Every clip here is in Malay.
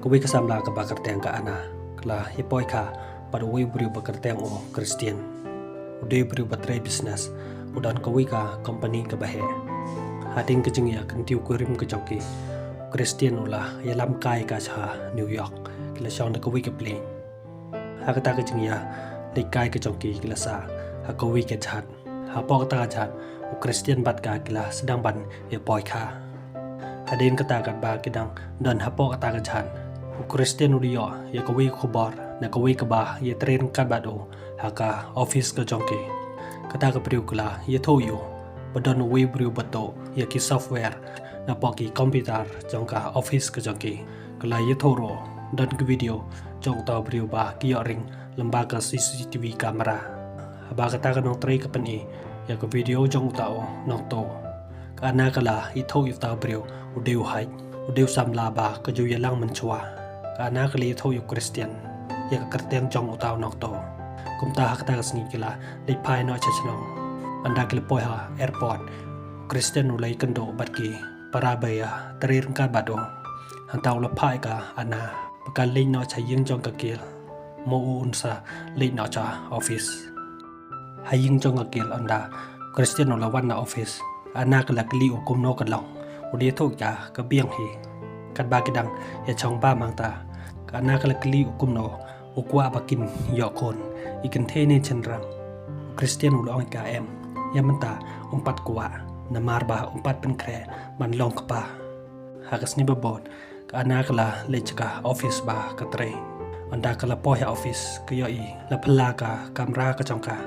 Kuwi kasamla ka bakarteng ka ana kala hipoi ka pada wi brio bakarteng o Christian ude brio batre business udan kuwi ka company ka bahe hading ke jengya kentiu kurim ke jongki Christian ulah yalam kai ka cha New York kila shong da kuwi ka plane hakata ke jengya likai ke jongki kila sa ha kuwi ke chat ha pok ta chat u Christian bat ka kila sedang ban ya poi ka hadin kata kat ba kidang dan ha pok ta ka chat Christian udio ya kawi kubar na kawi kaba ya train kat bado haka office ka jongki kata ka priu kala ya thoyo badon wi priu bato ya ki software na poki computer jongka office ka jongki kala ya thoro dan ke video jong ta priu ba ki ring lembaga CCTV kamera ba kata ka nong tray ka pani ya ka video jong tao nong to kana kala i thoyo ta priu udeu hai udeu samla ba ka ju ya lang manchwa kana kali thoyo Christian ya ka kerteng jong utaw nok to kumta hakta kasni kila lipai no chachno anda kila poha airport Christian ulai kendo batki parabaya tarir ka bado hantaw la pai ka ana bakal lin no chaying jong ka kil mo unsa lin no cha office haying jong ka kil anda Christian ulawan na office ana kala kli ukum no kalong udi thok ja ka biang hi kat ba kidang ya chong ba mangta kana kala kli ukum no ukwa bakin yokon ikan thene chenrang Christian ulong ka em yamanta umpat kwa namar ba umpat penkre man long kapa hagas ni babon kana kala lechka office ba katre anda kala poya office kyo i la phla ka kamera ka chongka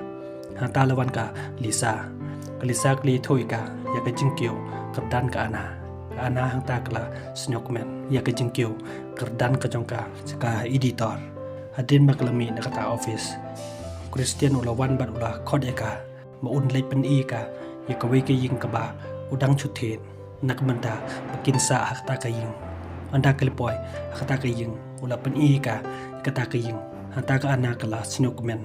hanta lawan ka lisa kli thoi ka ya ka jingkyo kadan ka ana hanta kala snokman ya ka jingkyo kerdan ka chongka ka editor hadin maklami nakata office Christian ulawan bat ulah khod eka maun lei pen i ka ya kawe ke ying ka ba udang chuthen nakmanda bakin sa hakta ka ying anda klipoy hakta ka ying ula pen i ka kata ka ying hanta ka ana kala snokman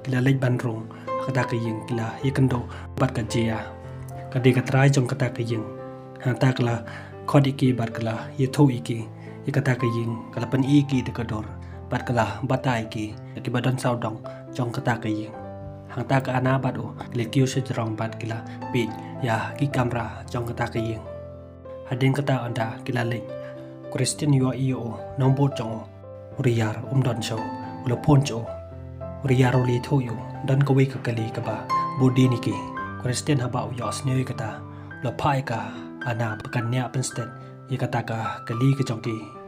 kila lei banrung hakta ka ying kila yekendo bat ka jia kadi ka trai jong kata ka ying hanta kala khod iki bat kala ye tho iki kata ka ying kala pen i ki de kador bat kala batai ki ki badon saudong jong kata ka ying hang ta ka ana bat o lekio se jrong bat kila pi ya ki kamera jong kata ka ying hadin kata anda kila leng Christian yo io nombo jong riyar don show ulo poncho riyar li thoyo dan ko we ka kali ka ba bodi ni ki Christian haba yo sneu kata lo pai ka ana pakan nya penstet ye kata ka kali ka jong ki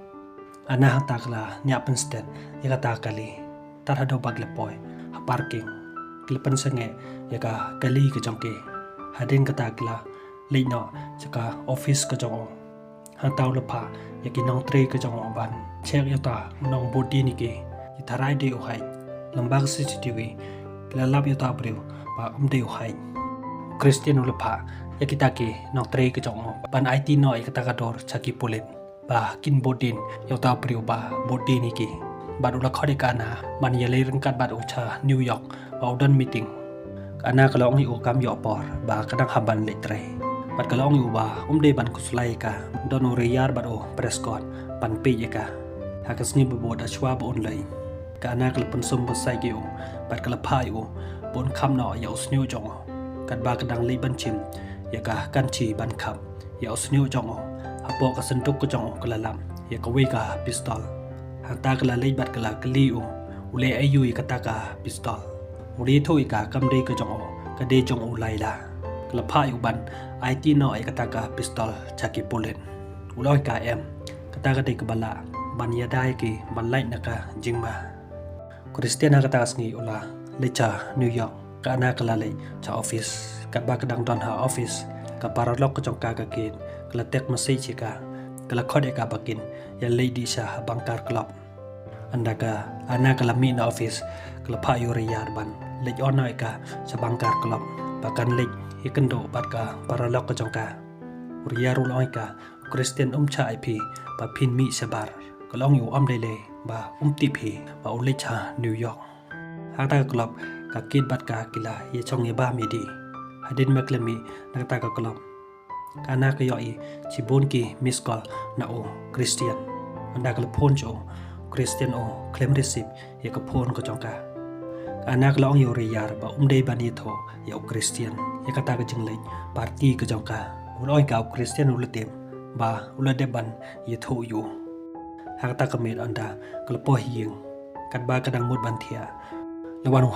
ana takla nyapen stet yakata kali tarhado bagle poy ha parking klipen sange yaka kali ke jongke hadin kata kla leino chaka office ke jong ha taw lapa yaki nong tre ke jong ban chek yata nong bodi ni ke itharai de o hai lambag CCTV kla lab yata breu ba de o hai Christian lapa yaki take nong tre ke jong ban IT no yakata kador chaki pulit ba kin bodin yota priu ba bodin iki bad ula khode kana man yele rengkat bad ucha New York ba udan meeting kana kalong i ukam yo por ba kadang haban letre bad kalong i ba de ban kuslai ka don riyar bad o prescott pan pe ka hakas ni bo da chwa ba online kana kalpun sum bo sai ge o bad kala phai o bon kham no ya usnyu jong kat ba kadang le ban chim ya ka kan chi ban khap ya usnyu jong apo ka sentuk ko jong kalalam ya ka we ka pistol hanta kala lei bat kala kli u ule ayu kata ka pistol uri thoi ka kamde ka jong ka de jong u laila kala phai u ban IT no ai kata ka pistol chaki pulen uloi ka em kata ka de ka bala ban ya dai ki ban lai na ka jingma Christian kata asngi ula lecha New York ka na kala lei cha office ka ba kadang don ha office ka paralok ka jong ka kin kala tek masai chika kala khode ka bakin ya lady sha bangkar club anda ka ana kala mi na office kala pha yo riyar ban lej onai ka sa bangkar club bakan lej ikendo bat ka paralok ka jongka riyar uloi ka Christian cha ip ba pin mi sabar kalong yu lele ba tipi ba ulecha New York hakta club ka kid bat ka kila ye chong ye ba mi di hadin maklami nakta ka club kana ka yo i chibon ki miss call na o Christian anda kala phone jo Christian o claim receipt ya ka phone ko jong ka anak long yo riyar ba umdei bani tho ya Christian ya kata ka jinglei party ka jong ka uloi ka Christian ulatem ba ulade ban ya tho yo hakta ka met anda kala po hiyeng kat ba kadang mut ban thia lawan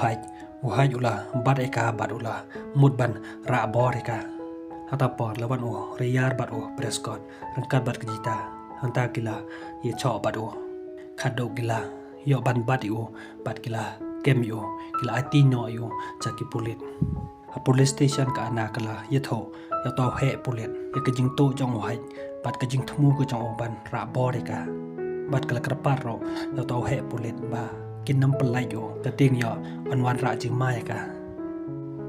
uhai ula bat eka bat ula mut ban ra bor eka hata por lawan o riyar bat o prescott rangkat bat kejita hanta kila ye cho bat o khado kila yo ban bat yo bat kila kem yo kila ati no yo chaki pulit a police station ka ana kala ye tho ya to he pulit ye ka jing to jong uhai bat ka jing thmu ko jong ban ra bor eka bat kala krapar ro ya to he pulit ba kin nam pelai yo ka ting yo an wan ra jing mai ka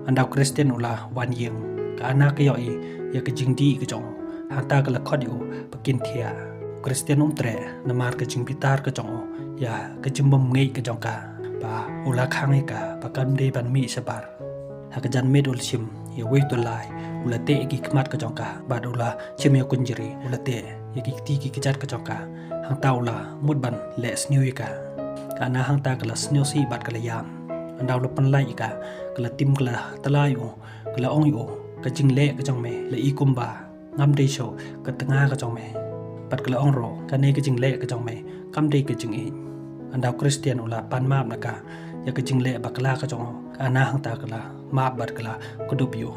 andau Christian ula wan yeng ka anak yo i ya ka jing di ka jong hanta ka la khod yo pakin thia Christian tre namar ka jing pitar ka jong ya ka jing bom ngei ka jong ka ba ula khang ka pa kan de ban mi sabar ha ka jan med ul sim ya we to lai ula te ki khmat ka jong ka ba ula chim yo kunjiri ula te ya ki ti ki jat ka jong ka hanta ula mut ban le sniu ka kana hanta ka la sniu si bat ka la yam andau lo pan lai ka kala tim kala talai o kala ong yo ka jing le ka jong me le i kumba ngam de show ka tanga ka jong me pat kala ong ro ka ne ka jing le ka jong me kam de ka jing e andau Christian ula pan map na ka ya ka jing le bakla ka jong ana hang ta kala map bat kala kudup yo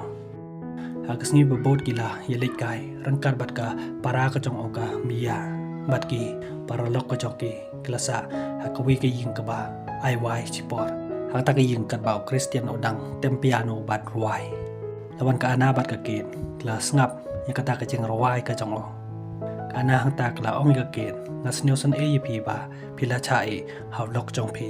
ha ka sngi bo bot kila ye le kai rangkar bat ka para ka jong o ka mia bat ki para lok ka jong ki kala sa ha ka wi ka ying ka ba ai wai chipor ha ta ka ying kat ba Christian o dang tem piano bat ruai lawan ka ana bat ka ket klas ngap ya ka ta ka jing ruai ka jong o ana hang ta kala ong ga ket ngas neu san e pi ba pila cha e haw lok jong pi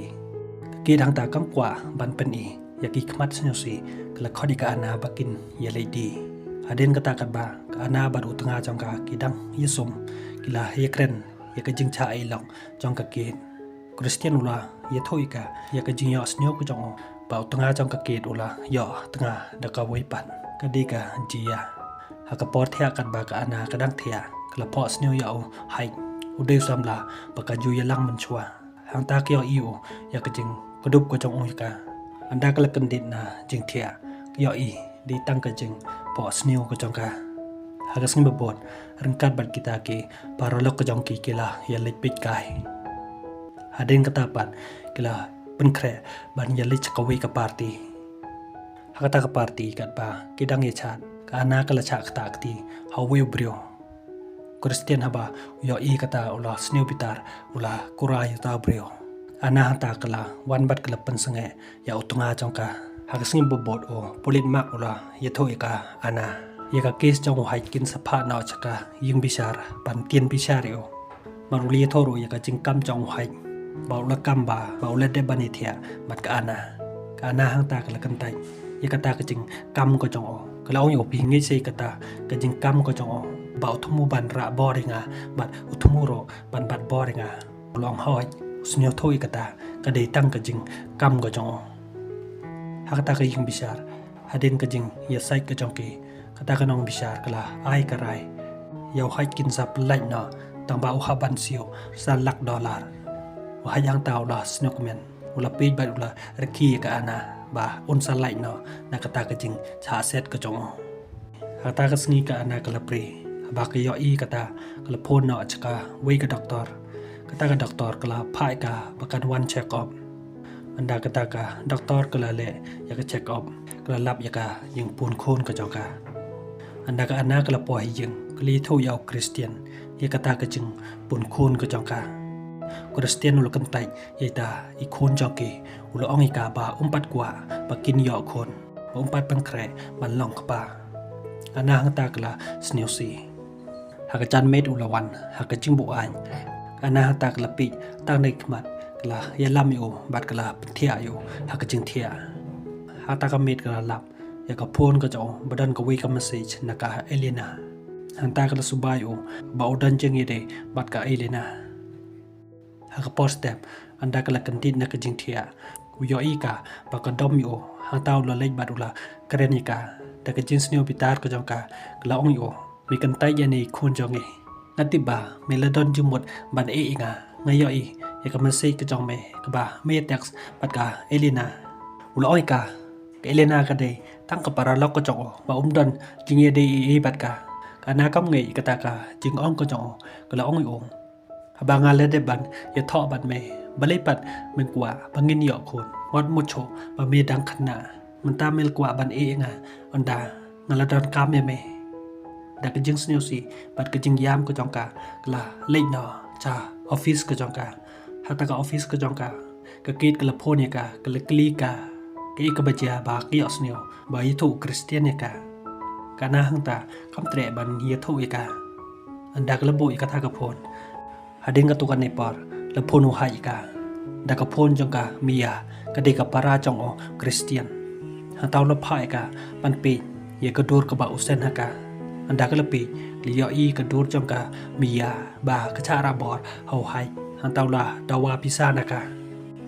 ki dang ta kang kwa ban pen e ya ki khmat sneu si kala khodi ka ana bakin ya lady aden ka ta kat ba ka ana ba du tanga jong ka ki dang yesum kila ye kren ya ka jing cha e long jong ka ket Christian ula ye thoi ka ya ka jing yo sneu ko jong ba tanga jong ka ket ula yo tanga da ka wei pan ka di ka jia ha ka por thia kat ba ka ana ka dang thia kala po sneu yo hai udeu samla baka ju ya lang man chua hang ta kyo iu ya ka jing kudup ko jong oi ka anda kala kan dit na jing thia yo i di tang ka jing po sneu ko jong ka hagas ngi bot rangkat bat kita ke parolok ko jong ki kila ya lek pit kai hadin kata pat kila penkre ban ya lek ka wi ka party hakata ka party kat ba kidang ye chat ka ana kala cha ka takti hawi brio Christian haba yo i kata ula sneu pitar ula kurai ta brio ana hata kala wan bat kala pensange ya utunga jongka hagasngi bobot o polit mak ula ye thoi ka ana ye ka case jong hai kin sapha na chaka ying bisar pan tien bisario maruli thoru ye ka jingkam jong hai baula kamba baula de bani thia mat ka ana hanta kala kantai ye kata ka jing kam ko jong o kala ong yo pi ngi sei kata ka jing kam ko jong o ba uthumu ban ra boringa bat uthumu ro ban bat boringa long hoi snyo thoi kata ka dei tang ka jing kam ko jong hakata ka ying bisar hadin ka jing ya sai ka jong ki kata ka nong bisar kala ai ka rai yau hai kin sa plai na tang ba u ha ban sio sa lak dollar wa hayang taw la snokmen ula page ba ula rakhi ka ana ba un sa lai no na kata ka jing cha set ka jong hakata ka sngi ka ana kala pre ba ka yo i kata kala phone na chaka we ka doctor kata ka doctor kala phai ka bakan one check up anda kata ka doctor kala le ya ka check up kala lap ya ka yung pun khon ka joka anda ka ana kala po hi yung kali tho yaw Christian ya kata ka jing pun khon ka joka Christian ul kan tai ya ta i khon joki ul ong i ka ba umpat kwa bakin yo khon umpat pan kre ban long ka ba ana hang ta kala sneusi hakajan med ulawan hakajing bu an ana ta kala pi tang nei khmat kala ya lam yo bat kala thia yo hakajing thia hata ka med kala lap ya ka phone ka jo badan ka wi ka message na ka Elena hanta kala subai yo ba udan jeng ide bat ka Elena haka post step anda kala kantin na ka jing thia yo i ka ba ka dom yo hanta ula lej bat ula krenika ta ka jing sneo pitar ka jo ka kala ong yo mi kan tai ya ni khon jo nge ngati ba meladon jumut ban inga ngayo ya ka masay ka jong me ka ba me text pat ka Elena uloi ka Elena ka de tang ka para lok ka jong ba don jing ye de pat ka kana kam ngai ka ta ka jing ong ka jong ka la ong ong ba nga le de ban ya tho ban me balai pat men kwa bangin yo khun wat mu cho ba me dang khnaมันตามเมลกว่าบันเองอันดางาลาดอนกามเมดากจึงสนิวซีบัดกจึงยามก็จองกะกละเล่นนอจ้าออฟฟิศก็จองกะฮัตตะกะออฟฟิศก็จองกะกะกีดกะละโพเนี่ยกะกะละกลีกะกะอีกะบะจาบากิอสนิวบายิทุคริสเตียนเนี่ยกะกะนาหังตาคำเตะบันเฮียทุอีกะอันดากะละบุอีกะทากะโพนหาดิงกะตุกันในปอร์ละโพนุหาอีกะดากะโพนจองกะมียากะเดกะปาราจองอคริสเตียนHantau lepai ka panpi ye kedur ke ba usen haka anda ke lepi liyo I kedur jong ka mia ba ke cara bor hau hai hantau la dawa pisa naka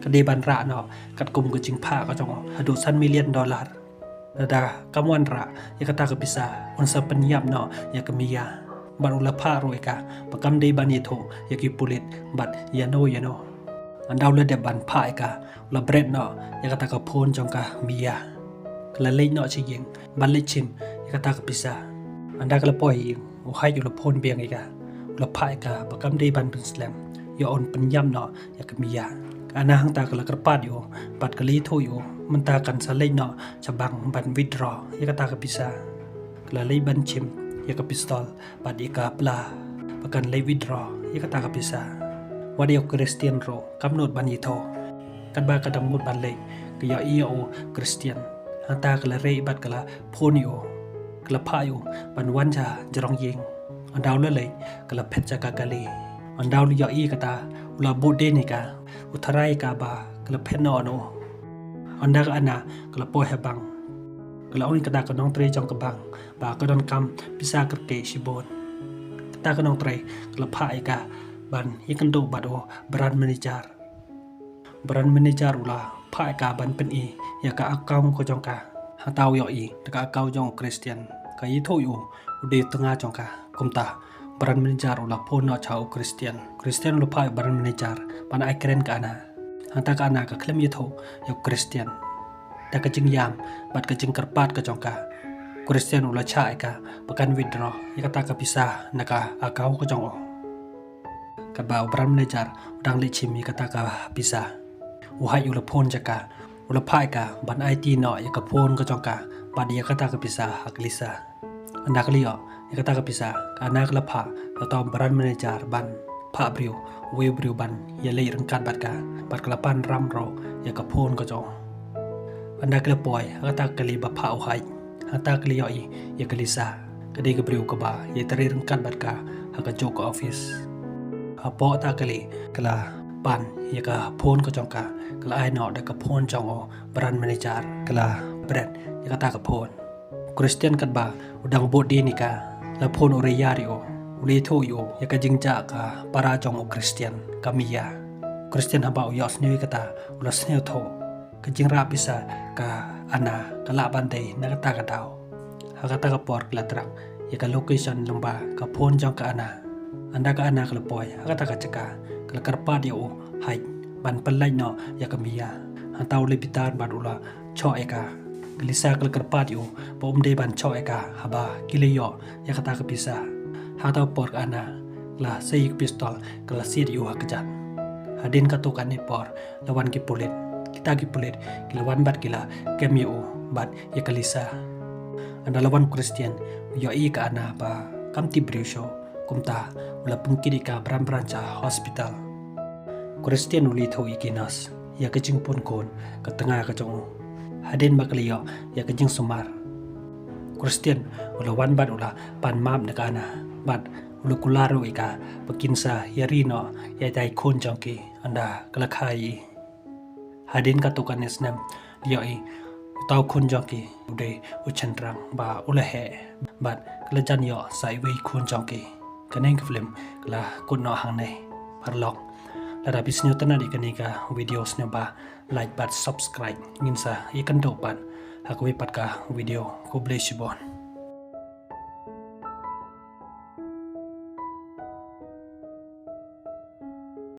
kede ban ra no kat kum ke jing pha ka jong $100 million nada kamuan ra ye kata ke pisa on sa penyap no ye ke mia baru la pha roi ka pakam de ban ye tho ye ki pulit bat ye no andau la de ban pha ka la bread no ye kata ka phon jong ka mia la lei no chi yeng ban le chim ka ta ka pisa anda ka la poi yeng o hai yu la phon biang ka la phai ka bakam dei ban bin slam yo on pen yam no ya ka mi ya ana hang ta ka la kar pat yo pat ka li tho yo man ta kan sa lei no cha bang ban withdraw ya ka ta ka pisa la lei ban chim ya ka pistol pat ya ka pla bakan lei withdraw ya ka ta ka pisa wa de Christian ro kam not ban yi tho kan ba ka dam mut ban lei ka ya I o Christian Hanta kala rei bat kala ponio kala payo ban wanja jarong yeng andaw la lei kala petja ka kali andaw li ya I kata ula bude ni ka utharai ka ba kala phenno no anda ka ana kala po hebang kala ong kata ka nong tre jong ka bang ba ka don kam pisa ka ke shibon kata ka nong tre kala phai ka ban yikan do bado brand manager ula phai ka ban pen I ya ka akaung ko jong ka hatau yo I ta ka akau jong Christian ka yi tho yu de tanga jong ka kumta brand manager ula phon no chau Christian lu phai brand manager pan ai kren ka ana hanta ka ana ka klem yi tho yo Christian ta ka jing yam bat ka jing karpat ka jong ka Christian ula cha ka pakan withdraw ya ka ta ka pisa na ka akau ko jong o ka ba brand manager udang le chim ka ta ka pisa uhai ula phon jaka ula phai ka ban IT no ya ka phone ka jong ka ba dia kata ka pisa haklisa anda kliyo ya kata ka pisa ka anak la pha ta tom brand manager ban pha brio we brio ban ya lei rangkat bat ka bat kala pan ram ro ya ka phone ka jong anda kla poi kata kali ba pha uhai hata kliyo I ya kalisa ka de ka brio ka ba ya tari rangkat bat ka ha ka jok office ha po ta kali kala pan ya ka phone ka jong ka kala ai no da ka phone jong o brand manager kala brand ya ka ta ka phone Christian kat ba udang bodi ni ka la phone ore yari o ule tho yo ya ka jingja ka para jong o Christian kamiya Christian haba o yos ni ka ta ula sneu tho ka jingra bisa ka ana kala bande na ka ta ka daw ha ka ta ka por kala trang ya ka location lomba ka phone jong ka ana anda ka ana kala poi ha ka ta ka chaka kala karpa dia o hai ban palai no ya kamia hantau le bitar ban ula cho eka glisa kal karpat yo pom de ban cho eka haba kileyo ya kata ka pisa hata por ana la sei pistol kala sir yo hakjan hadin ka to kan ni por lawan ki pulit kita ki pulit kilawan bat kila kemio bat ya kalisa anda lawan Christian yo I ka ana ba kamti brisho kumta ula pungkiri ka branca hospital Christian uli tho ikinas ya ka jing pun kon ka tanga ka jong hadin makliyo ya ka jing sumar Christian ula wan bat ula pan mam na kana bat ula kularo ika pakinsa yarino ya dai kon jong ki anda kala khai hadin ka to kanes nam yo I tau kon jong ki ude uchandrang ba ula he bat kala jan yo sai we kon jong ki kaneng film kala kun no hang nei parlok Lara bisnyo tana di kanika videos nya ba like bat subscribe nginsa ikan dopan aku ipat ka video ko bless you bon